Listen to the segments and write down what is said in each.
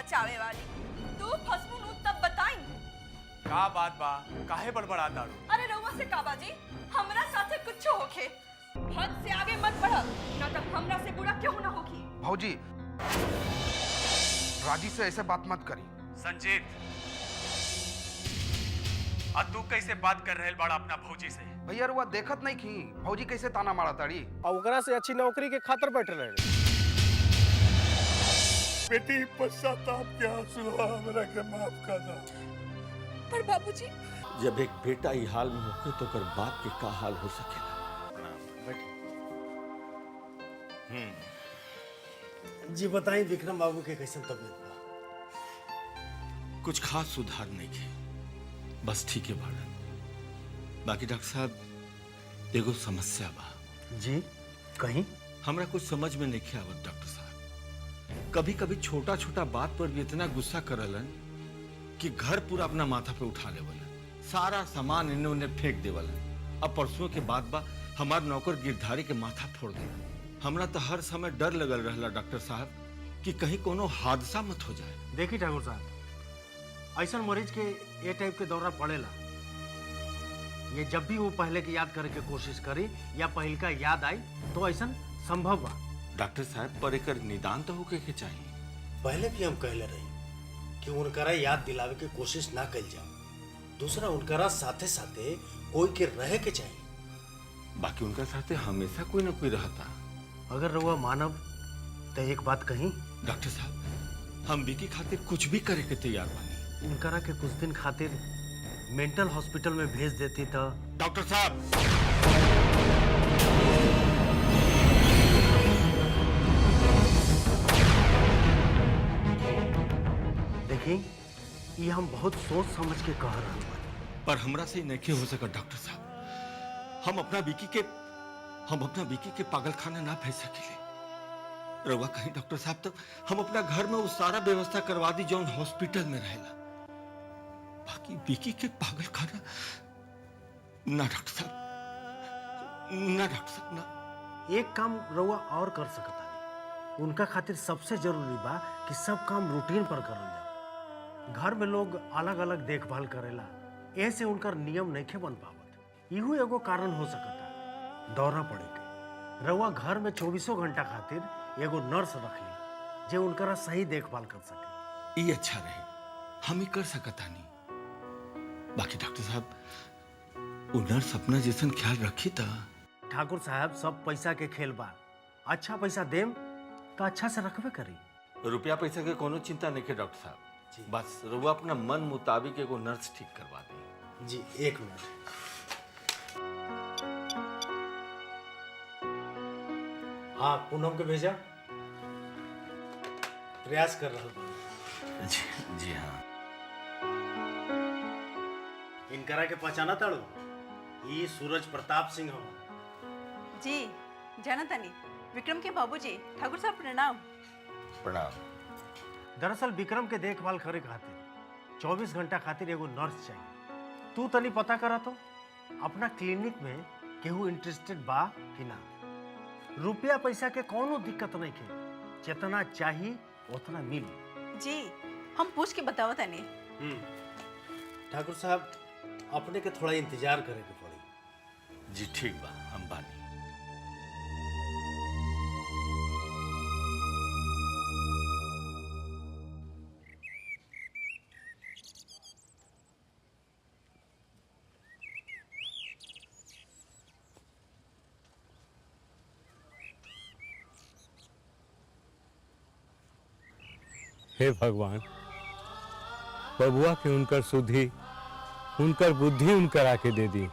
बचावे वाली। तू फसमुन तब बताई का बात बा, काहे बड़बड़ा दारू? अरे रउआ से का बाजी, हमरा साथे कुछ होखे। हद से आगे मत बढ़, ना तो हमरा से बुरा क्यों ना होगी। भौजी, राजी से ऐसे बात मत करी। संजीत, अब तू कैसे बात कर रहे बाड़ा अपना भौजी से? भैया रुआ देखत नहीं की भौजी कैसे ताना मारा ताड़ी। और ओकरा से अच्छी नौकरी के खातिर बैठे रहे। बेटी पश्चाताप के आंसू हमरा के माफ कर दो। पर बाबूजी, जब एक बेटा ही हाल में होके तो कर बाप के का हाल हो सकेला। जी बताई विक्रम बाबू के कैसे तबीयत बा? कुछ खास सुधार नहीं के, बस ठीक है बाड़न। बाकी डॉक्टर साहब एगो समस्या बा। जी कहीं? हमरा कुछ समझ में नहीं आवत डॉक्टर साहब। कभी कभी छोटा छोटा बात पर भी इतना गुस्सा करलन कि घर पूरा अपना माथा पे उठा लेवलन, सारा सामान इन्हें उन्हें फेंक देवलन। अब परसों के बाद बा हमार नौकर गिरधारी के माथा फोड़ दे। हमरा तो हर समय डर लगल रहला डॉक्टर साहब कि कहीं कोनो हादसा मत हो जाए। देखिए ठाकुर साहब, ऐसा मरीज के ये टाइप के दौरा पड़ेला। ये जब भी वो पहले की याद करे के कोशिश करी या पहल का याद आई तो ऐसा संभव बा। डॉक्टर साहब पर एकर निदान तो होके के चाहिए। पहले भी हम कहले रही कि उनकरा याद दिलावे के कोशिश ना कल जाओ। दूसरा उनकरा साथे साथे कोई के रहे के चाहिए। बाकी उनका साथे हमेशा कोई ना कोई रहता। अगर रहुआ मानव तो एक बात कही डॉक्टर साहब, हम विकी खातिर कुछ भी करे के तैयार बानी। उनकरा के कुछ दिन खातिर मेंटल हॉस्पिटल में भेज देती तो। डॉक्टर साहब, देखी, ये हम बहुत सोच समझ के कह रहे हैं, पर हमरा से नहीं हो सका डॉक्टर साहब। हम अपना विकी के पागल खाना ना भेज सकेले। रउआ कहीं डॉक्टर साहब, तो हम अपना घर में वो सारा व्यवस्था करवा दी जो हॉस्पिटल में रहेला। बाकी विकी के पागल खाना ना डॉक्टर साहब, ना डॉक्टर साहब ना। एक काम रहुआ और कर सकता है। उनका खातिर सबसे जरूरी बा कि सब काम रूटीन पर करल जाओ। घर में लोग अलग अलग देखभाल करेला, ऐसे उनका नियम नहीं के बन पावत। इहू एगो कारण हो सकता दौरा पड़े के। रउआ घर में 24 घंटा खातिर एगो नर्स रख ली जे उनकरा सही देखभाल कर सके। ये अच्छा रहे, हम ही कर सकता नहीं। बाकी डॉक्टर साहब, वो नर्स अपना जैसन ख्याल रखी था। ठाकुर साहब, सब पैसा के खेल बा। अच्छा पैसा देम तो अच्छा से रखबे करी। रुपया पैसा के कोनो चिंता नहीं है डॉक्टर साहब। बस रुआ अपना मन मुताबिक एगो नर्स ठीक करवा दी। जी एक मिनट। हाँ, पूनम के भेजा, प्रयास कर रहा हूँ। जी हाँ। इनकरा के पहचाना ताड़ू, ये सूरज प्रताप सिंह हो। जी जाना तनी, विक्रम के बाबूजी। ठाकुर साहब प्रणाम। प्रणाम। दरअसल विक्रम के देखभाल करे खातिर 24 घंटा खातिर एगो नर्स चाहिए। तू तनी पता करा तो अपना क्लिनिक में केहू इंटरेस्टेड बा कि ना। रुपया पैसा के कोनो दिक्कत नहीं है, जितना चाहिए उतना मिली। जी हम पूछ के बतावत तनी। ठाकुर साहब, अपने के थोड़ा इंतजार करे के पड़ी। जी ठीक बा, हम बानी। हे भगवान, बबुआ के उनकर सुधि, उनकर बुद्धि उनकर आके दे दी,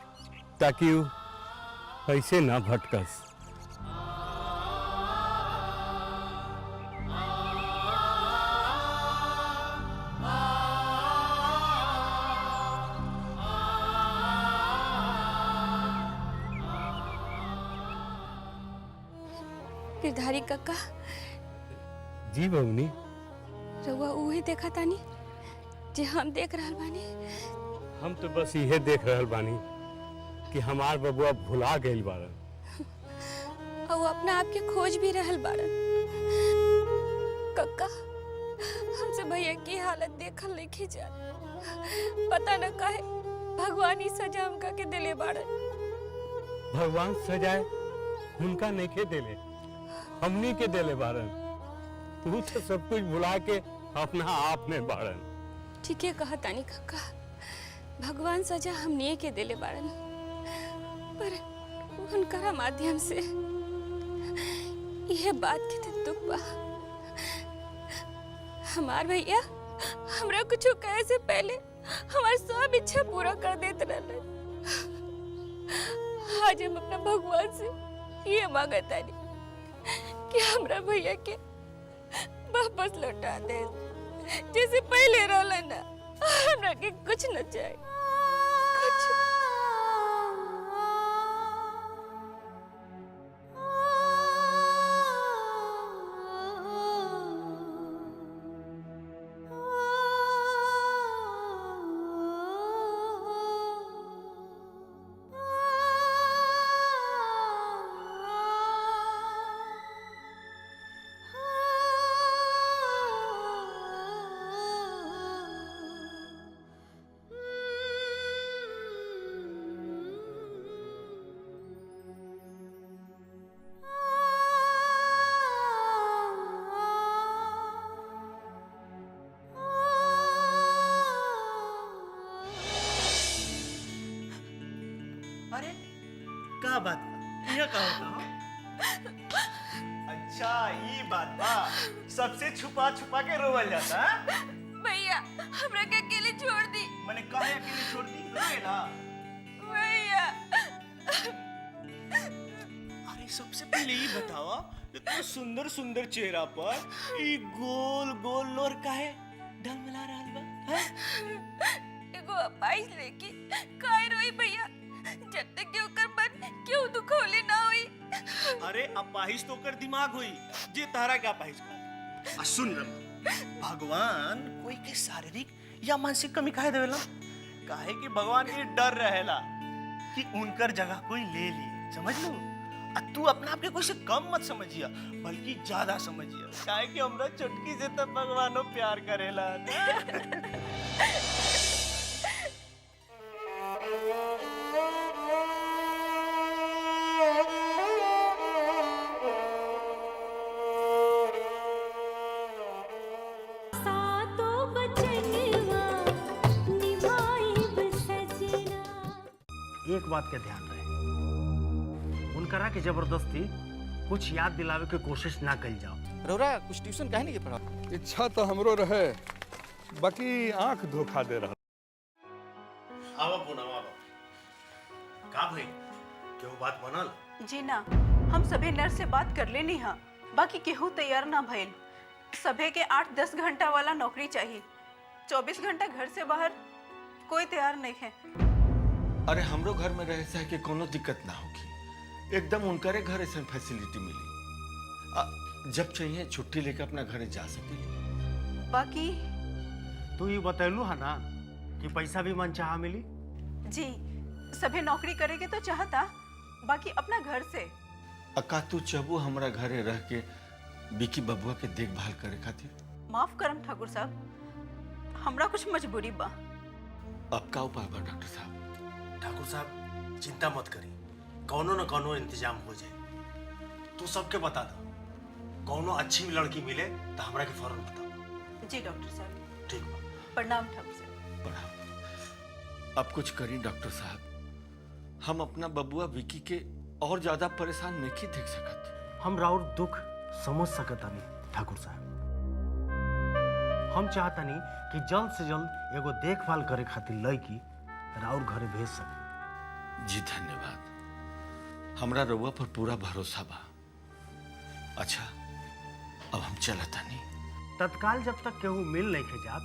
ताकि वो ऐसे ना भटकस। गिरधारी काका, जी बबनी, रउआ उहे देखा तानी जे हम देख रहल बानी। हम तो बस यह देख रहल बानी कि हमार बबुआ भुला गइल बाड़न और वो अपना आप के खोज भी रहल बाड़न। काका, हमसे भैया की हालत देखल नहीं जा, पता न काहे भगवान ही सजा हमका के दिले बाड़न। भगवान सजाए उनका नहीं के देले, हमनी के देले बारन। तू तो सब कुछ भुला के अपना आप में बारन। ठीक है कहा तानी काका, भगवान सजा हमनी के दिले बाड़न, पर उनका माध्यम से यह बात के तो दुख बा। हमार भैया हमरा कुछ कहे से पहले हमार सब इच्छा पूरा कर देते रहलन। आज हम अपना भगवान से ये मांगता नहीं कि हमरा भैया के वापस लौटा दे, जैसे पहले रहलन ना। हमरा के कुछ न चाहिए, कुछ। अरे का बात बा? यह कहो। अच्छा ये बात बा, सबसे छुपा छुपा के रोवल जाता है। भैया हमरा के अकेले छोड़ दी। मैंने काहे अकेले छोड़ दी? रोएला। भैया अरे सबसे पहले ये बतावा, इतना सुंदर सुंदर चेहरा पर ये गोल गोल लोर काहे डलमला रहल बा? हैं? एगो अपाइस लेके काय रोई भैया, जब तक के ओकर मन क्यों दुखोले ना होई। अरे अपाहिज तो कर दिमाग हुई, जे तारा का अपाहिज का। सुन रमा, भगवान कोई के शारीरिक या मानसिक कमी काहे देवेला? काहे कि भगवान के डर रहेला कि उनकर जगह कोई ले ली, समझ लो। तू अपने आप के कोई से कम मत समझिया, बल्कि ज्यादा समझिया, काहे कि हमरा चुटकी से तब भगवानो प्यार करेला ना। एक बात के ध्यान रहे, उनकरा के जबरदस्ती कुछ याद दिलावे के कोशिश ना कल जाओ। रौरा कुछ ट्यूशन काहे नहीं पढ़ा? इच्छा तो हमरो रहे, बाकी आंख धोखा दे रहा। आवा पुनः आवा। का भाई क्यों बात बनल? जी ना, हम सभी नर्स से बात कर लेनी हा, बाकी केहू तैयार ना भइल। सभे के 8-10 घंटा वाला नौकरी चाहिए, 24 घंटा घर से बाहर कोई तैयार नहीं है। अरे हमरो घर में रहे से के कोनो दिक्कत ना होगी, एकदम उनकरे घर ऐसा फैसिलिटी मिली। जब चाहिए छुट्टी लेकर अपना घर जा सके। बाकी तू ये बतैलू है ना कि पैसा भी मन चाह मिली। जी सभे नौकरी करेगे तो चाहता, बाकी अपना घर से। अका तू चबू हमरा घरे रह के बिकी बबुआ के देखभाल करे खातिर? माफ करम ठाकुर साहब, हमरा कुछ मजबूरी बा। अब का उपाय बा डॉक्टर साहब? ठाकुर साहब चिंता मत करी, कौनो न कौनो इंतजाम हो जाए। तू सबके बता दो, कौनो अच्छी लड़की मिले तो हमरा के फौरन बताओ। जी डॉक्टर साहब। ठीक बा। प्रणाम ठाकुर साहब। प्रणाम। अब कुछ करी डॉक्टर साहब, हम अपना बबुआ विकी के और ज्यादा परेशान नहीं देख सकत। हम राउर दुख समझ सकतानी ठाकुर साहब। हम चाहतानी कि जल्द से जल्द एगो देखभाल करे खातिर लड़की राउर घरे भेज सके। जी धन्यवाद, हमरा रउआ पर पूरा भरोसा बा। अच्छा अब हम चलता नहीं। तत्काल जब तक केहू मिल नहीं के जात,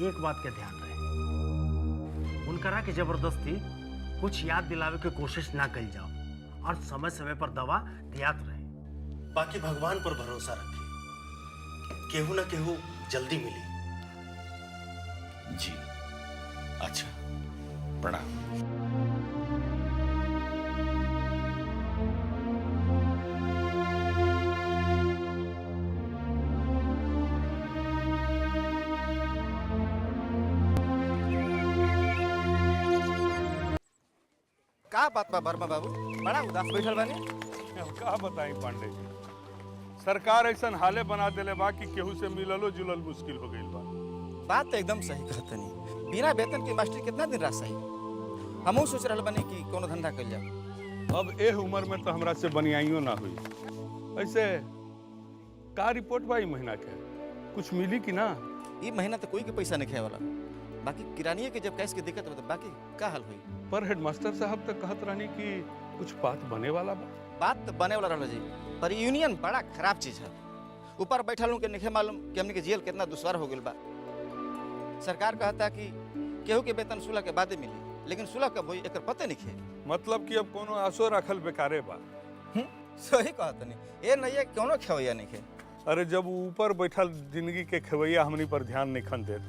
एक बात के ध्यान रहे, उनकरा के जबरदस्ती कुछ याद दिलावे के कोशिश ना कल जाओ, और समय समय पर दवा दियात रहे। बाकी भगवान पर भरोसा रखिए, केहू ना केहू जल्दी मिली। जी अच्छा, प्रणाम। का बात बा वर्मा बाबू, बड़ा उदास बैठल बानी। हम का बताई पांडे जी, सरकार ऐसा हाले बना देले बा कि केहू से मिललो जुलल मुश्किल हो गई बा। बात तो एकदम सही कहतनी, बिना वेतन के मास्टर कितना दिन रह सही। हमहू सोच रहल बानी कि कोनो धंधा कर जाओ। अब एह उम्र में तो हमरा से बनियाइयो ना हुई। ऐसे का रिपोर्ट बा ई महीना के, कुछ मिली कि ना? ई महीना तो कोई के पैसा नहीं खाए वाला, बाकी किरानिए के जब कैश के दिक्कत हो तो बाकी का हाल हुई। पर हेडमास्टर साहब तो कहत रहनी कि कुछ बात बने वाला बा। बात तो बने वाला रहल जी, पर यूनियन बड़ा खराब चीज है। ऊपर बैठल लोग के नहीं मालूम कि हमने के जेल कितना दुश्वार हो गई बा। सरकार कहता कि केहू के वेतन 16 के बाद मिली, लेकिन 16 कब हुई एक पते नहीं खे। मतलब कि अब कोनो आसो रखल बेकारे बा। सही कहत नहीं, ये नहीं है कोनो खेवैया नहीं खे। अरे जब ऊपर बैठल जिंदगी के खेवैया हमनी पर ध्यान नहीं खन देत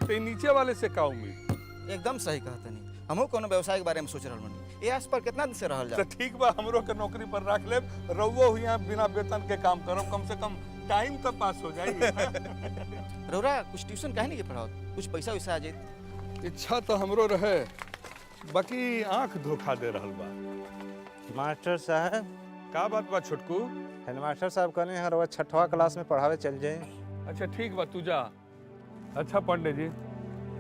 तो नीचे वाले से का उम्मीद। एकदम सही कहत नहीं, हमहू कोनो व्यवसाय के बारे में सोच रहल बानी। ये आस पर कितना दिन से रहल जा। तो ठीक बा, हमरो के नौकरी पर रख ले, रउओ हुआ बिना वेतन के काम करब, कम से कम टाइम तो पास हो जाएगी। रउरा कुछ ट्यूशन काहे नहीं के पढ़ाओ, कुछ पैसा वैसा आ जाए। इच्छा तो हमरो रहे, बाकी आंख धोखा दे रहल बा। मास्टर साहब का बात बा छोटकू? हेडमास्टर साहब कहने हर रोज 6ठवां क्लास में पढ़ावे चल जाए। अच्छा ठीक बा, तू जा। अच्छा पांडे जी,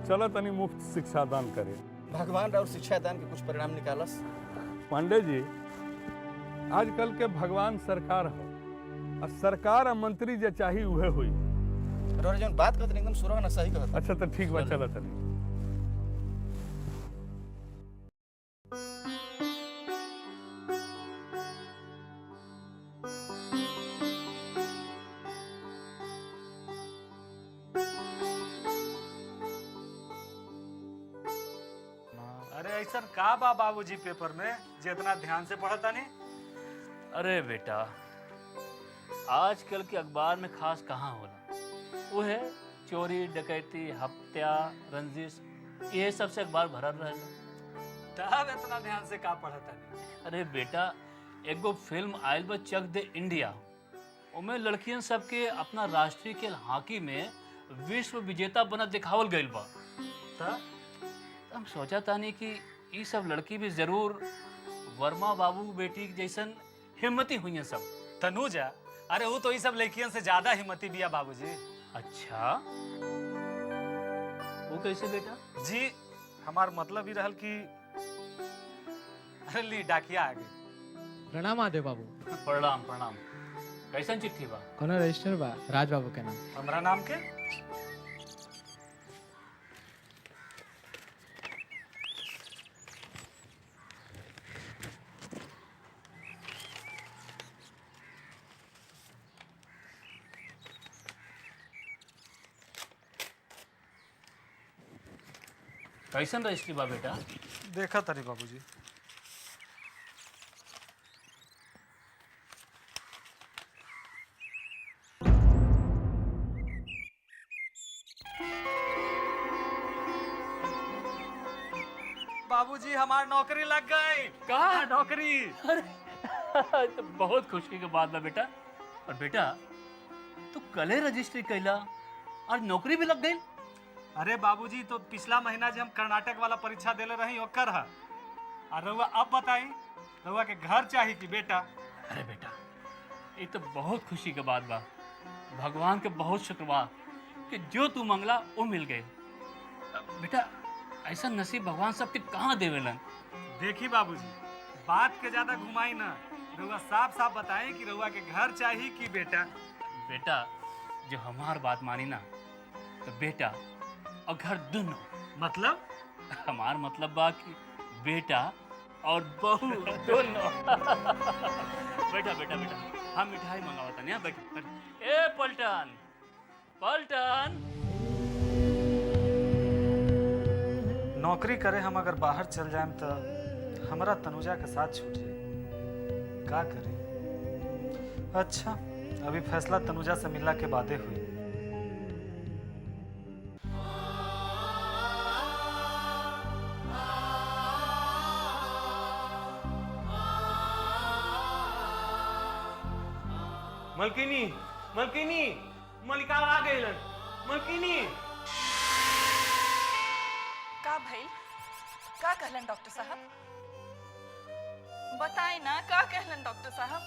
चलो तनी मुफ्त शिक्षा दान करे। भगवान और शिक्षा दान के कुछ परिणाम निकालस। पांडे जी, आजकल के भगवान सरकार हो, और सरकार और मंत्री जे चाही उहे हुई। और जौन बात कहत एकदम सुरवा ना सही कहत। अच्छा तो ठीक बा, चलो तनी। अरे ऐसा का बा बाबूजी पेपर में जितना ध्यान से पढ़ता नहीं? अरे बेटा, आजकल के अखबार में खास कहाँ होला, वो है चोरी डकैती हत्या रंजिश, ये सबसे अखबार भरल रहेला। तब इतना ध्यान से का पढ़ता नहीं? अरे बेटा, एगो फिल्म आयल बा चक दे इंडिया, उमें लड़कियन सबके अपना राष्ट्रीय खेल हॉकी में विश्व विजेता बनत दिखावल गइल बा। हम सोचा तानी कि ये सब लड़की भी जरूर वर्मा बाबू बेटी जैसन हिम्मती हुई हैं सब। तनुजा, अरे वो तो ये सब लड़कियन से ज्यादा हिम्मती बिया बाबूजी। अच्छा, वो कैसे बेटा? जी हमार मतलब ही रहल कि अरे ली डाकिया आ गई। प्रणाम आदे बाबू। प्रणाम प्रणाम। कैसन चिट्ठी बा? कोनो रजिस्टर बा, राज बाबू के नाम। हमरा नाम के? कैसन रजिस्ट्री बा बेटा? देखा तारी बाबूजी। बाबूजी हमार नौकरी लग गई। कहा नौकरी? अरे तो बहुत खुशी की बात बा बेटा। और बेटा तू कले रजिस्ट्री कैला और नौकरी भी लग गई? अरे बाबूजी तो पिछला महीना जब हम कर्नाटक वाला परीक्षा देले रही ओकर है। और रउआ अब बताई, रउआ के घर चाहिए कि बेटा? अरे बेटा, ये तो बहुत खुशी की बात बा। भगवान के बहुत शुक्रवार कि जो तू मंगला वो मिल गए। बेटा ऐसा नसीब भगवान सबके कहाँ देवेलन। देखी बाबूजी, बात के ज्यादा घुमाई ना, रउआ साफ साफ बताएं कि रउआ के घर चाहिए कि बेटा? बेटा जो हमार बात मानी ना, तो बेटा और घर दोनों। मतलब? हमार मतलब बा कि बेटा और बहू दोनों। बेटा बेटा बेटा, हम मिठाई मंगावता नहीं। बैठ। ए पलटन पलटन, नौकरी करे हम अगर बाहर चल जाएं तो हमारा तनुजा के साथ छूट जाए, का करें? अच्छा अभी फैसला तनुजा से मिलने के बादे हुई। मलकिनी मलकिनी, मलिका आ गई। मलकिनी का भइल? का कहलन डॉक्टर साहब? बताए ना का कहलन डॉक्टर साहब?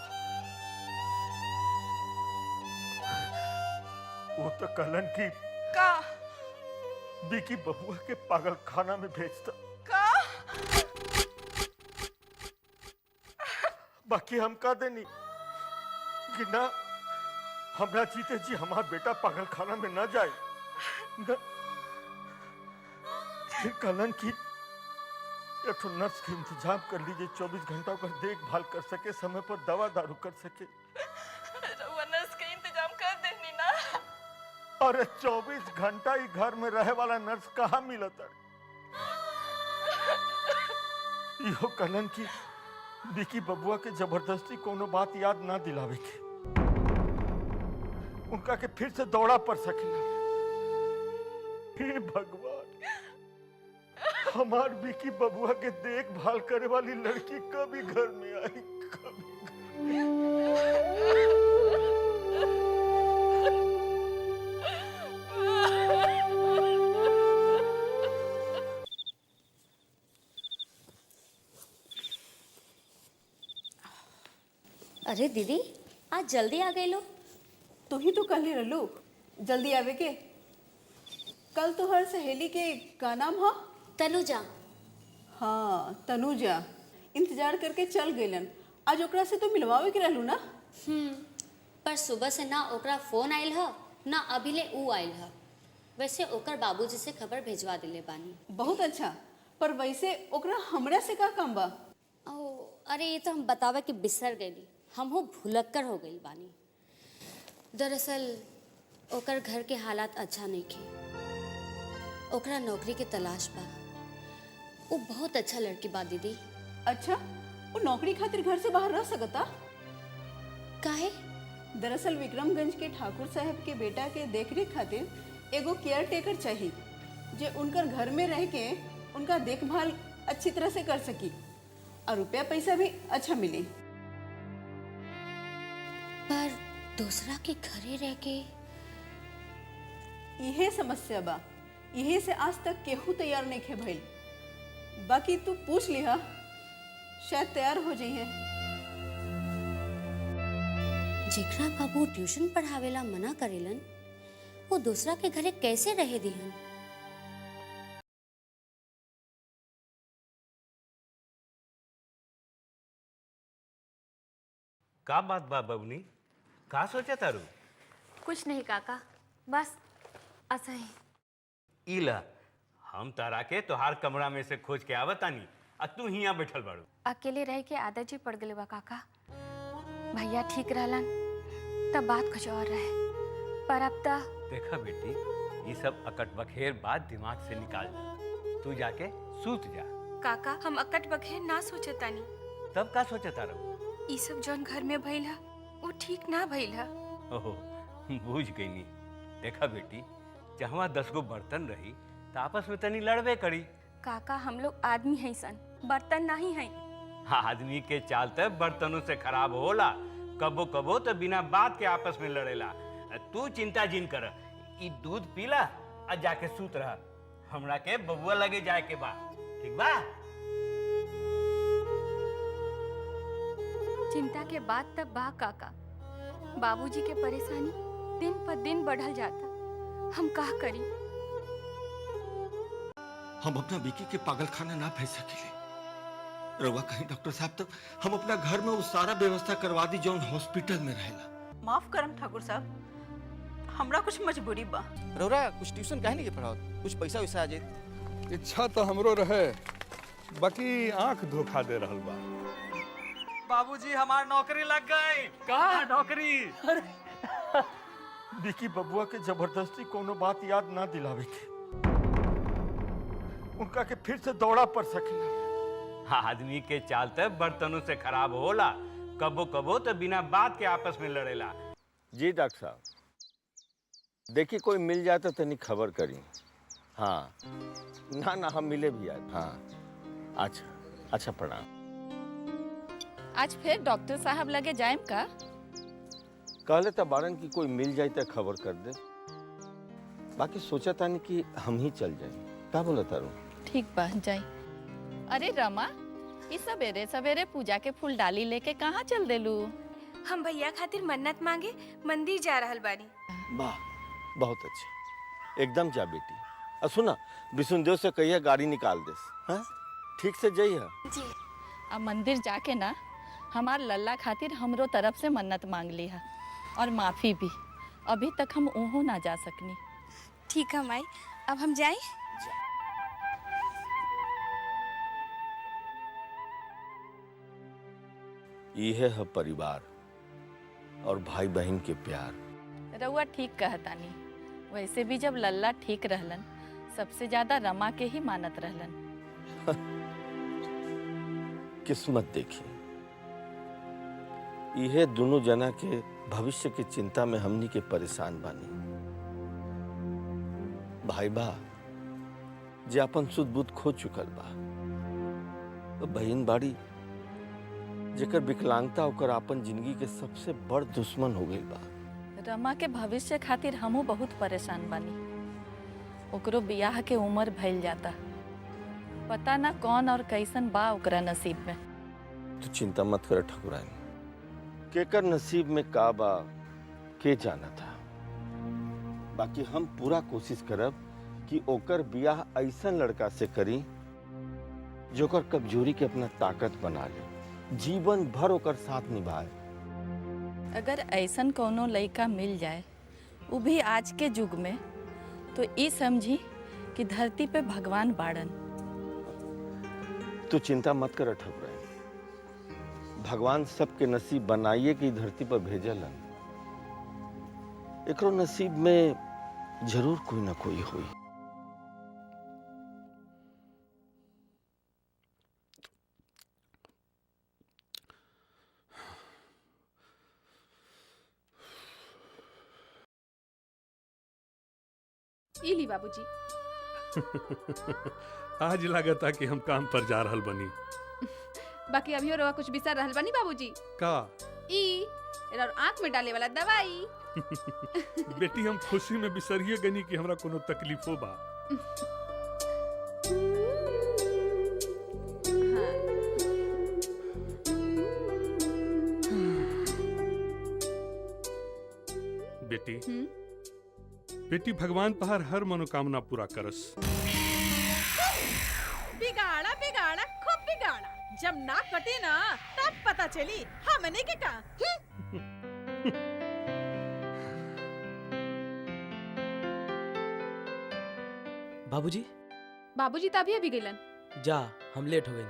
वो तो कहलन की का बिकी बबुआ के पागल खाना में भेजता। का बाकी हम का देनी कि ना हमरा जीते जी हमार बेटा पागल खाना में ना जाए न। फिर कहलन की एक तो नर्स के इंतजाम कर लीजिए, 24 घंटा का देखभाल कर सके, समय पर दवा दारू कर सके। रउआ नर्स के इंतजाम कर देनी ना। अरे 24 घंटा ही घर में रहे वाला नर्स कहाँ मिलता? यो कहलन की बिकी बबुआ के जबरदस्ती कोनो बात याद ना दिलावे के, उनका के फिर से दौड़ा पड़ सकेला। हे भगवान, हमार बिकी बबुआ के देखभाल करे वाली लड़की कभी घर में आई, कभी अरे दीदी, आज जल्दी आ गए लो। तू ही तो कल ही रहलू जल्दी आवे के। कल तो हर सहेली के का नाम हा? तनुजा। हाँ तनुजा इंतजार करके चल गईलन। आज ओकरा से तो मिलवावे के रहलू ना? पर सुबह से ना ओकरा फोन आयल ह ना अभी ऊ आयल ह। वैसे ओकर बाबूजी से खबर भेजवा दिले बानी। बहुत अच्छा, पर वैसे ओकरा हमरा से का काम बा? ओ अरे ये तो हम बतावे कि बिसर गईली, हम हो भुलक्कर हो गई बानी। दरअसल ओकर घर के हालात अच्छा नहीं थे, ओकरा नौकरी के तलाश बा। वो बहुत अच्छा लड़की बा दीदी। अच्छा, वो नौकरी खातिर घर से बाहर रह सकता? काहे? दरअसल विक्रमगंज के ठाकुर साहब के बेटा के देखरेख खातिर एगो केयर टेकर चाहिए, जे उनकर घर में रह के उनका देखभाल अच्छी तरह से कर सकी और रुपया पैसा भी अच्छा मिले। पर दूसरा के घरे रह के यही समस्या बा, यही से आज तक केहू तैयार नहीं खे भइल। बाकी तू पूछ लिहा, शायद तैयार हो जाइए। जेकरा बाबू ट्यूशन पढ़ावेला मना करेलन, वो दूसरा के घरे कैसे रहे दिहन? का बात बा बबनी, का सोचा तारू? कुछ नहीं काका, बस ऐसा ही। इला हम तारा के तोहार कमरा में से खोज के आवतानी, आ तू हिया बैठल बाड़ू। अकेले रह के आदत जी पड़ गए बा काका। भैया ठीक रहलन तब बात कुछ और रहे, पर अब तक देखा बेटी, ये सब अकट बखेर बात दिमाग से निकाल जा, तू जाके सूत जा। काका हम अकट बखेर ना सोचे तानी। तब का सोचा तारू? ई सब जौन घर में भइल हा वो ठीक ना भइल हा। ओहो, बूझ गईनी। देखा बेटी, जहाँ 10 गो बर्तन रही तो आपस में तनी लड़बे करी। काका हम लोग आदमी हैं सन, बर्तन नहीं हैं। आदमी के चाल तक बर्तनों से खराब होला, कबो कबो तो बिना बात के आपस में लड़ेला। तू चिंता जिन कर, ई दूध पीला और जाके सूत रहा। हमरा के बबुआ लगे जाए के बा, ठीक बा? चिंता के बाद तब बा काका, बाबूजी के परेशानी दिन पर दिन बढ़ल जाता, हम का करी? हम अपना बिकी के पागल खाना ना भेज सकेले। रउआ कहीं डॉक्टर साहब, तक हम अपना घर में वो सारा व्यवस्था करवा दी जो हॉस्पिटल में रहेला। माफ करम ठाकुर साहब, हमरा कुछ मजबूरी बा। रउरा कुछ ट्यूशन काहे नहीं पढ़ाओ, कुछ पैसा वैसा आ जाए। इच्छा तो हमरो रहे, बाकी आंख धोखा दे रहल बा। बाबूजी हमार नौकरी लग गई। कहाँ नौकरी? बिकी बबुआ के जबरदस्ती कोनो बात याद ना दिलावे के, उनका के फिर से दौड़ा पड़ सकेला। आदमी के चाल तक बर्तनों से खराब होला, कबो कबो तो बिना बात के आपस में लड़ेला। जी डॉक्टर साहब, देखिए कोई मिल जाए तो तनी खबर करी। हाँ ना ना, हम मिले भी आज। हाँ अच्छा अच्छा, प्रणाम। आज फिर डॉक्टर साहब लगे जाएम का? कहले तो बारन की कोई मिल जाए तो खबर कर दे, बाकी सोचा तानी कि हम ही चल जाए। का बोला तारू? ठीक बा जाई। अरे रमा, इस सवेरे सवेरे पूजा के फूल डाली लेके कहाँ चल देलू? हम भैया खातिर मन्नत मांगे मंदिर जा रहल बानी। वाह, बहुत अच्छा, एकदम जा बेटी। और सुना, विष्णुदेव से कहिए गाड़ी निकाल देस, हाँ? ठीक से जाइए। जी। अब मंदिर जाके ना हमार लल्ला खातिर हमरो तरफ से मन्नत मांग ली है और माफी भी। अभी तक हम ओहो ना जा सकनी। ठीक है माई, अब हम जाएं? यह है परिवार और भाई बहन के प्यार। रउआ ठीक कहतानी। वैसे भी जब लल्ला ठीक रहलन, सबसे ज्यादा रमा के ही मानत रहलन। किस्मत देखी, यह दोनों जना के भविष्य की चिंता में हमनी के परेशान बानी। भाई बा जे अपन सुध बुध खो चुकल बा, तो बहन बाड़ी जेकर विकलांगता ओकर अपन जिंदगी के सबसे बड़ दुश्मन हो गई बा। रमा के भविष्य खातिर हमहू बहुत परेशान बानी। ओकरो बियाह के उम्र भइल जाता, पता ना कौन और कैसन बा ओकरा नसीब में। तू चिंता मत कर ठकुराइन, केकर नसीब में का बा के जाना था। बाकी हम पूरा कोशिश करब कि ओकर बियाह ऐसन लड़का से करी जो ओकर कमजोरी के अपना ताकत बना ले, जीवन भर ओकर साथ निभाए। अगर ऐसन कोनो लड़का मिल जाए, वो भी आज के युग में, तो ई समझी कि धरती पे भगवान बाड़न। तू चिंता मत कर ठकुराइन, भगवान सबके नसीब बनाइए कि धरती पर भेजलन। एकरो नसीब में जरूर कोई ना कोई होई। इली बाबूजी। आज लागता कि हम काम पर जा रहल बनी। बाकी अभी और कुछ बिसर रहल बनी बाबूजी। का? ई और आंख में डाले वाला दवाई। बेटी, हम खुशी में बिसरिए गनी कि हमरा कोनो तकलीफो बा। बेटी, बेटी, भगवान तहार हर मनोकामना पूरा करस। बिगाड़ा बिगाड़ा खूब बिगाड़ा, जब ना कटी ना तब पता चली हमने के का। बाबूजी? बाबूजी तभी अभी गइलन। जा, हम लेट हो गए।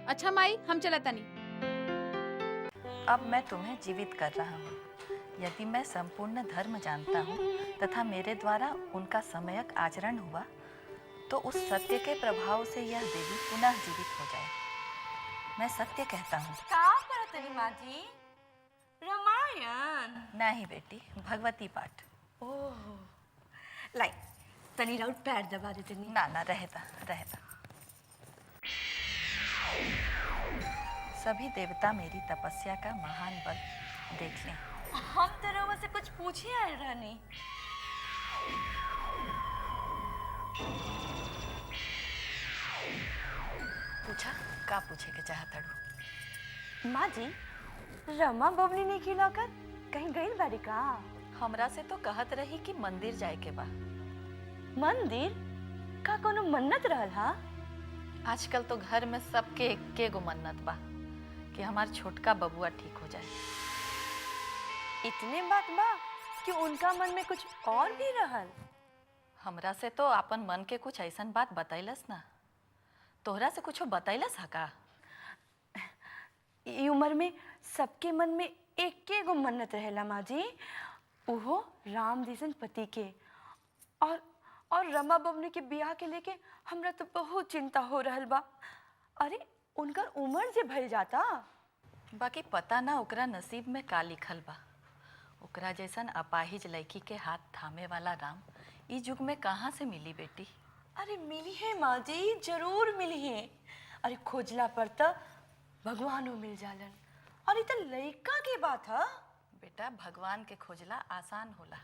अच्छा माई, हम चला तनी। अब मैं तुम्हें जीवित कर रहा हूँ। यदि मैं संपूर्ण धर्म जानता हूँ तथा मेरे द्वारा उनका सम्यक आचरण हुआ, तो उस सत्य के प्रभाव से यह देवी पुनः जीवित हो जाए। मैं सत्य कहता हूँ। का करतनी माँ जी? रामायण? नहीं बेटी, भगवती पाठ। ओह, लाई तनी राउत पैर दबा दे तनी। ना ना, रहता रहता। सभी देवता मेरी तपस्या का महान बल देख लें। हम तो रोवा से कुछ पूछे आए रहनी। पूछा का पूछे के चाहता हूँ? माँ जी, रमा बबनी ने खिलाकर कहीं गई बारी का? हमरा से तो कहत रही कि मंदिर जाए के बा। मंदिर का कोनो मन्नत रहल हा? आजकल तो घर में सबके एके गो मन्नत बा कि हमार छोटका बबुआ ठीक हो जाए। इतने बात बा कि उनका मन में कुछ और भी रहल? हमरा से तो अपन मन के कुछ ऐसन बात बतैलस ना। तोहरा से कुछ बतैलस हा का? ई उम्र में सबके मन में एके गो मन्नत रहेला माँ जी, उहो राम जैसन पति के। और रमा बबनी के बियाह के लेके हमरा तो बहुत चिंता हो रहल बा। अरे उनकर उम्र जे भइल जाता। बाकी पता ना ओकरा नसीब में का लिखल बा। ओकरा जैसन अपाहिज लड़की के हाथ थामे वाला राम ई युग में कहाँ से मिली बेटी? अरे मिली है माँ जी, जरूर मिली है। अरे खोजला पर तो भगवानो मिल जालन। और इतना लड़का के बात है। बेटा, भगवान के खोजला आसान होला।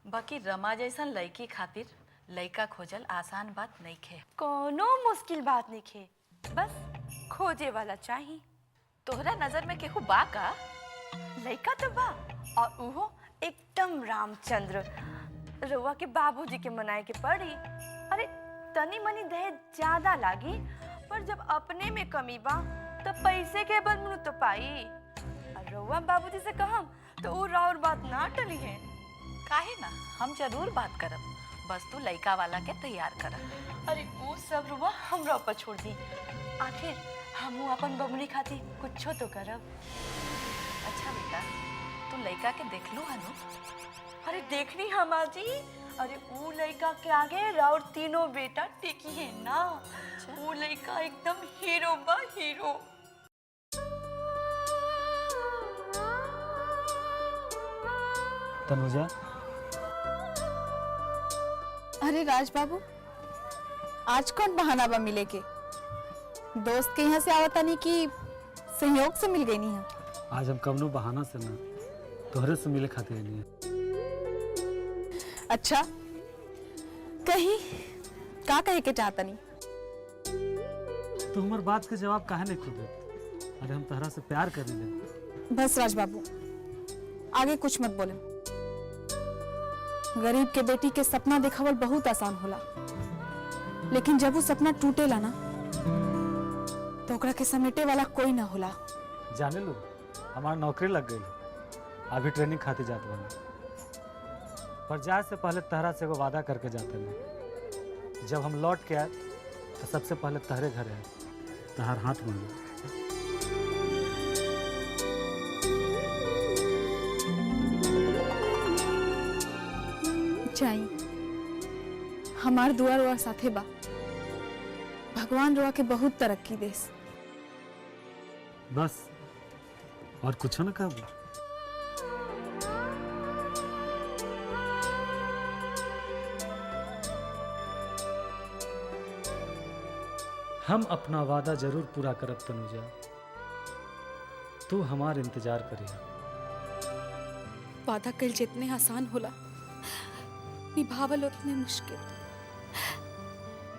बाकी रमा जैसन लड़की खातिर लड़का खोजल आसान बात नहीं खे। कोनो मुश्किल बात नहीं खे, बस खोजे वाला चाहिए। तोहरा नजर में केहू बा का? लड़का तो बा, और उहो एकदम रामचंद्र। रउआ के बाबूजी के मनाए के पड़ी। अरे तनी मनी दहेज ज्यादा लागी, पर जब अपने में कमी बा तो पैसे के बदमनु तो पाई। और रउआ बाबूजी से कहम तो वो और बात ना टली है। काहे ना, हम जरूर बात करब, बस तू लड़का वाला के तैयार करब। अरे वो सब रुआ हमरा ऊपर छोड़ दी, आखिर हमू अपन बबनी खाती कुछो तो करब। अच्छा बेटा, तू लड़का के देख लू हनु? अरे देखनी हमा जी, अरे वो लड़का के आगे राउर तीनों बेटा टिकी है ना। वो लड़का एकदम हीरो बा, हीरो। तनुजा, अरे राज बाबू, आज कौन बहाना बा मिले के? दोस्त के यहाँ से आवता नहीं कि संयोग से मिल गई नहीं है? आज हम कवनो बहाना से ना तोहरे से मिले खातिर नहीं है। अच्छा, कहीं का कहे के चाहता नहीं? तू हमार बात के जवाब काहे नहीं खुद देत? अरे हम तहरा से प्यार कर ले। बस राज बाबू, आगे कुछ मत बोले। गरीब के बेटी के सपना दिखावल बहुत आसान होला, लेकिन जब वो सपना टूटेला ना तो ओकरा के समेटे वाला कोई ना होला। जाने लो, हमार नौकरी लग गई, अभी ट्रेनिंग खातिर जात बानी। पर जाए से पहले तहरा से एगो वादा करके जाते हैं, जब हम लौट के आए तो सबसे पहले तहरे घर आए, तहार हाथ मांगे। चाहिए हमार दुआ रुआ साथे बा, भगवान रुआ के बहुत तरक्की देस। बस और कुछ ना कहबो। हम अपना वादा जरूर पूरा करब तनुजा, तू हमार इंतजार करिए। वादा कल जितने आसान होला, निभावल उतने मुश्किल।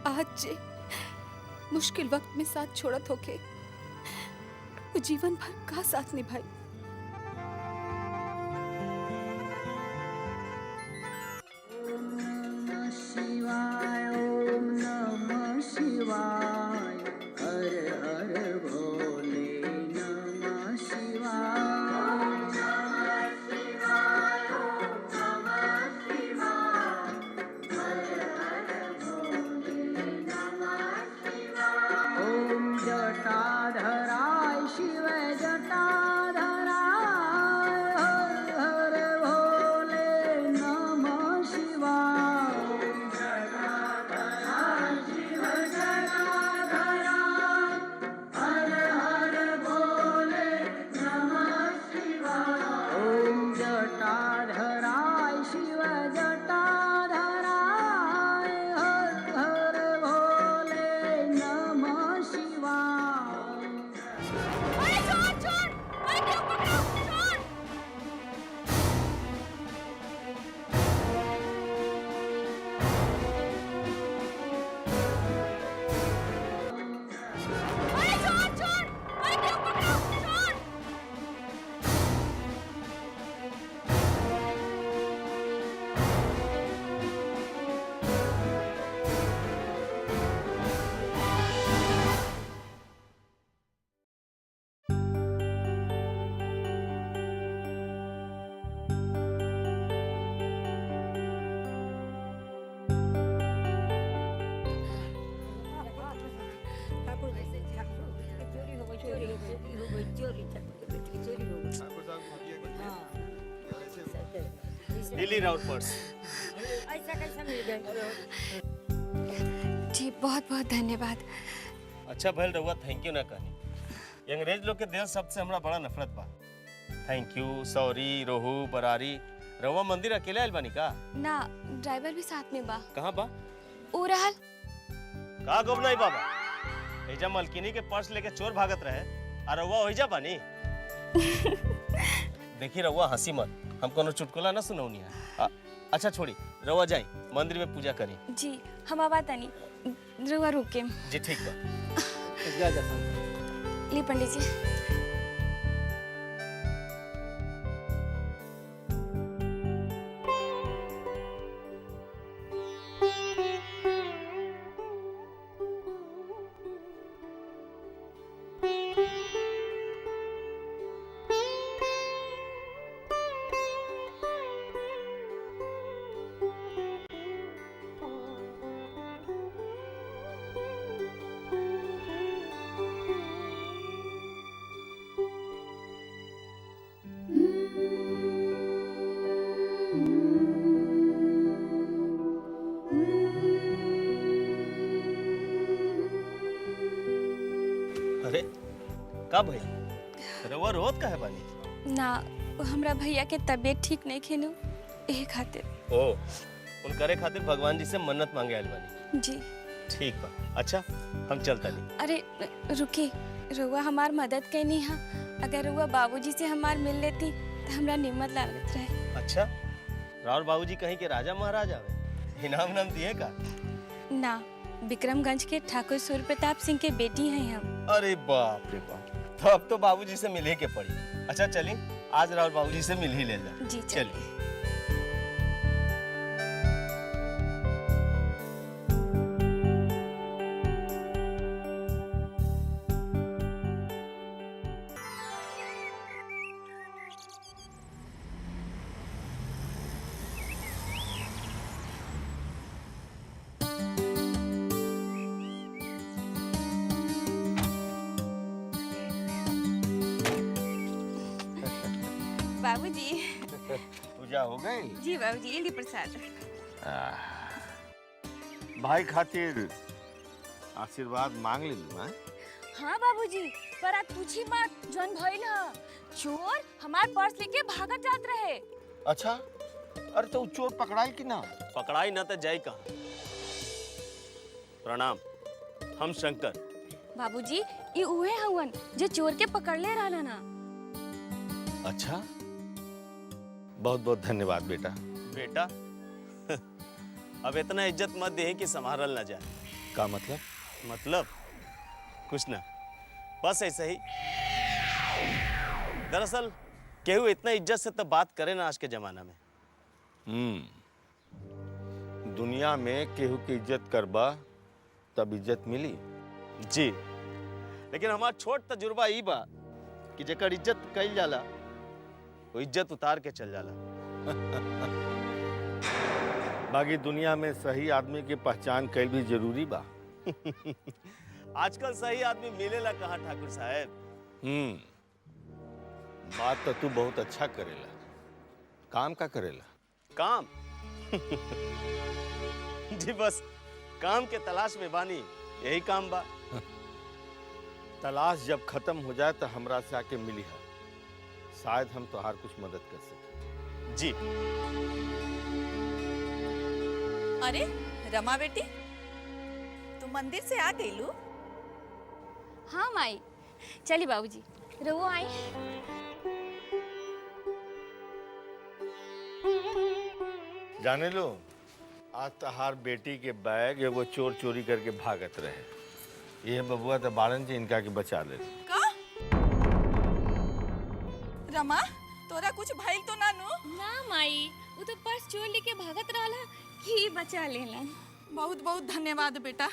आज जे मुश्किल वक्त में साथ छोड़त होके, वो जीवन भर का साथ निभाई। Lily Raut purse. जी बहुत बहुत धन्यवाद। अच्छा भल रहुआ थैंक यू ना कहनी। ये अंग्रेज लोग के दिल शब्द से हमरा बड़ा नफरत बा। थैंक यू, सॉरी, रोहू, बरारी। रहुआ मंदिर अकेले आइल बानी का? ना, ड्राइवर भी साथ में बा। कहाँ बा? ओ रहल। का गोबनाई बाबा? एजा मलकिनी के पर्स लेके चोर भागत रहे, और रहुआ ओइजा बानी। देखी रहुआ हंसी मत, हम कोनो चुटकुला ना सुनौनी है। अच्छा छोड़ी रवा जाई मंदिर में पूजा करी। जी हम आवा तनी रुआ रुके जी ठीक बा। जा जा ली पंडित जी। अरे का भाई रवा रोत का है बानी? ना हमरा भैया के तबीयत ठीक नहीं खेनु एही खातिर। ओ उनकरे खातिर भगवान जी से मन्नत मांगे आइल बानी। जी ठीक बा। अच्छा हम चलता नहीं। अरे रुके रुआ हमार मदद कैनी हा। अगर रुआ बाबूजी से हमार मिल लेती तो हमरा निम्मत लागत रहे। अच्छा राउर बाबूजी कहीं के राजा महाराज आवे इनाम नाम दिए का? ना विक्रमगंज के ठाकुर सूर्य प्रताप सिंह के बेटी हैं हम। अरे बाप रे बाप, तो अब तो बाबूजी से मिले के पड़ी। अच्छा चलिए आज राउर बाबूजी से मिल ही ले जा। जी चलिए। बाबूजी। पूजा हो गई? जी बाबूजी ये ली प्रसाद। भाई खातिर आशीर्वाद मांग ले लूँ। हाँ बाबूजी पर आप पूछी मत जौन भइल ह चोर हमार पर्स लेके भागत जात रहे। अच्छा अरे तो चोर पकड़ाई कि ना? पकड़ाई ना तो जाई कहाँ। प्रणाम हम शंकर। बाबूजी ये उहे हवन जो चोर के पकड़ले रहला ना। अच्छा बहुत बहुत धन्यवाद बेटा। बेटा अब इतना इज्जत मत दे कि संभारल ना जाए। का मतलब? मतलब कुछ ना बस ऐसे ही। दरअसल केहू इतना इज्जत से तो बात करे ना आज के जमाना में। दुनिया में केहू की इज्जत करबा तब इज्जत मिली। जी लेकिन हमार छोट तजुर्बा ई बा कि जेकर इज्जत कईल जाला वो इज्जत उतार के चल जाला। बाकी दुनिया में सही आदमी की पहचान कईल भी जरूरी बा। आजकल सही आदमी मिलेला कहाँ ठाकुर साहब। बात तो तू बहुत अच्छा करेला। काम का करेला? काम जी बस काम के तलाश में बानी, यही काम बा। तलाश जब खत्म हो जाए तो हमरा से आके मिली है, शायद हम तोहार कुछ मदद कर सके। जी। अरे रमा बेटी तू मंदिर से आ गई लू? हाँ माई चली बाबूजी रहो आई। जाने लो आज तहार बेटी के बैग एगो चोर चोरी करके भागत रहे। ये बबुआ तो बालन जी इनका के बचा ले। का? रमा तोरा कुछ भइल तो ना नु? ना माई वो तो पर्स चोर लेके भागत रहला कि बचा लेलन। बहुत बहुत धन्यवाद बेटा।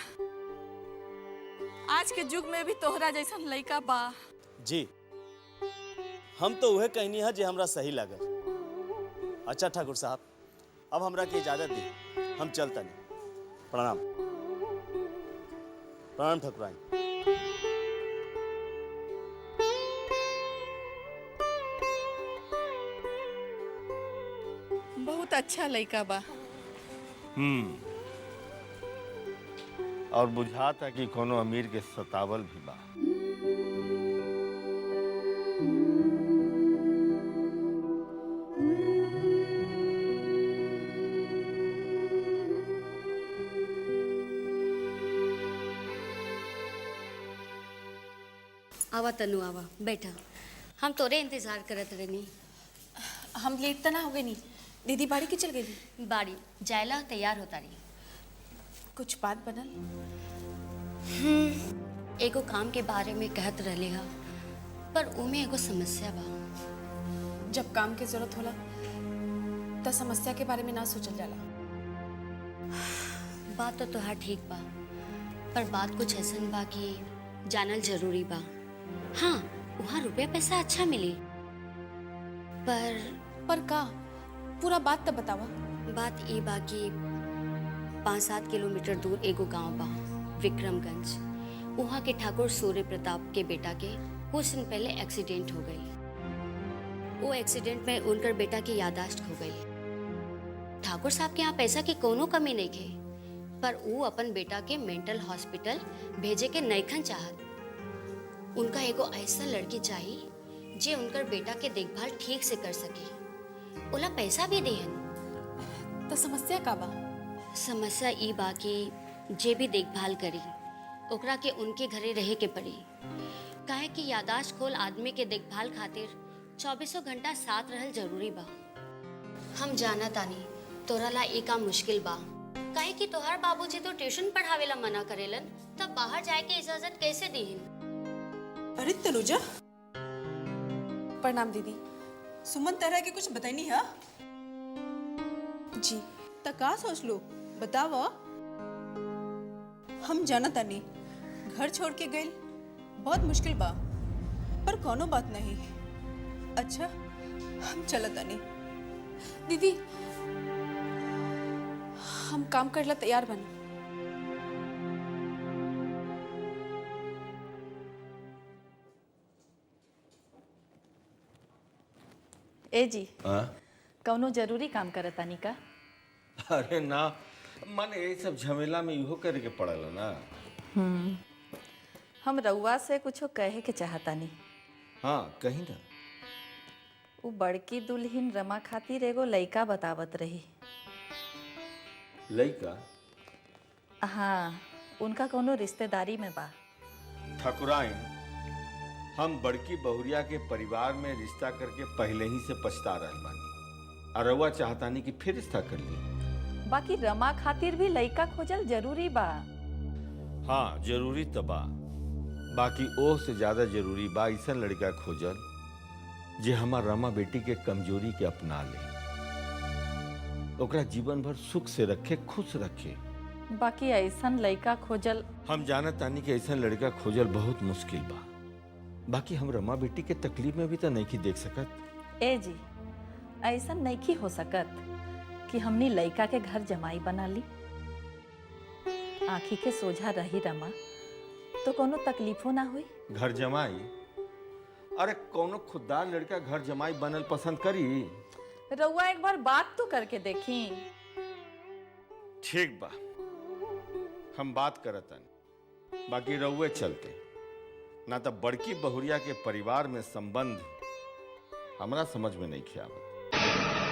आज के युग में भी तोहरा जैसन लड़का बा। जी हम तो वह कहनी है जो हमरा सही लागल। अच्छा ठाकुर साहब अब हमरा के इजाजत दी, हम चलता नहीं। प्रणाम। प्रणाम ठाकुराइन। बहुत अच्छा लड़का बा। और बुझाता कि कोनो अमीर के सतावल भी बा। आवा तनु आवा बैठा। हम तोरे इंतजार करत रहनी। हम लेट तो ना हो गई नी? दीदी बाड़ी के चल गई? बाड़ी जायला तैयार होता रही। कुछ बात बनल? एगो काम के बारे में कहत रहले हा, पर उमे एगो समस्या बा। जब काम के जरूरत होला त समस्या के बारे में ना सोचल जाला। बात तो तोहार ठीक बा, पर बात कुछ ऐसन बा कि जानल जरूरी बा। हाँ, वहाँ रुपया पैसा अच्छा मिली, पर का? पूरा बात तो बतावा। बात ई बा कि 5-7 किलोमीटर दूर एगो गांव बा, विक्रमगंज। वहाँ के ठाकुर सूर्य प्रताप के बेटा के कुछ दिन पहले एक्सीडेंट हो गई। वो एक्सीडेंट में उनकर बेटा की याददाश्त खो गई। ठाकुर साहब के यहाँ पैसा की कोनो कमी नहीं थे, पर वो अपन बेटा के मेंटल हॉस्पिटल भेजे के नईखन चाहत। उनका एगो ऐसा लड़की चाहिए जे उनकर बेटा के देखभाल ठीक से कर सके, ओला पैसा भी देहन। तो समस्या का बा? समस्या ई बा कि जे भी देखभाल करी ओकरा के उनके घरे रहे के पड़ी, काहे कि यादाश्त खोल आदमी के देखभाल खातिर 24 घंटा साथ रहल जरूरी बा। हम जाना तानी तोरा ला ई काम मुश्किल बा, काहे कि तोहार बाबूजी तो ट्यूशन पढ़ावेला मना करेलन, तब बाहर जाए के इजाजत कैसे दीहिन? अरे तनुजा, प्रणाम दीदी। सुमन तरह के कुछ बताई नहीं है? जी। त का सोच लो, बतावा। हम जाना तानी घर छोड़ के गए बहुत मुश्किल बा, पर कोनो बात नहीं। अच्छा, हम चलत तानी। दीदी हम काम करला तैयार बनी। ए जी, हाँ? कौनो जरूरी काम करतानी का? अरे ना, माने ये सब झमेला में इहो करे के पड़ल ना। हम रउआ से कुछो कहे के चाहतानी। हाँ, कहीं ना। वो बड़की दुल्हन रमा खातिर एगो लइका बतावत रही। लइका? हाँ, उनका कोनो रिश्तेदारी में बा। ठाकुराइन, हम बड़की बहुरिया के परिवार में रिश्ता करके पहले ही से पछता रहल बानी। अरवा चाहतानी कि फिर रिश्ता कर ली। बाकी रमा खातिर भी लइका खोजल जरूरी बा। हाँ, जरूरी तो बा, बाकी ओह से ज्यादा जरूरी बा ऐसा लड़का खोजल जे हमार रमा बेटी के कमजोरी के अपना ले, ओकरा जीवन भर सुख से रखे, खुश रखे। बाकी ऐसन लइका खोजल। हम जानत तानी कि ऐसा लड़का खोजल बहुत मुश्किल बा, बाकी हम रमा बेटी के तकलीफ में भी तो नहीं देख सकत। ए जी, ऐसन नहीं हो सकत कि हमनी लइका के घर जमाई बना ली। आँखी के सोझा रही रमा तो कोनो तकलीफो ना हुई। घर जमाई? अरे कोनो खुददार लड़का घर जमाई बनल पसंद करी? रउआ एक बार बात तो करके देखी। ठीक बा, हम बात करतन, बाकी रउए चलते ना तो बड़की बहुरिया के परिवार में संबंध हमरा समझ में नहीं आवत।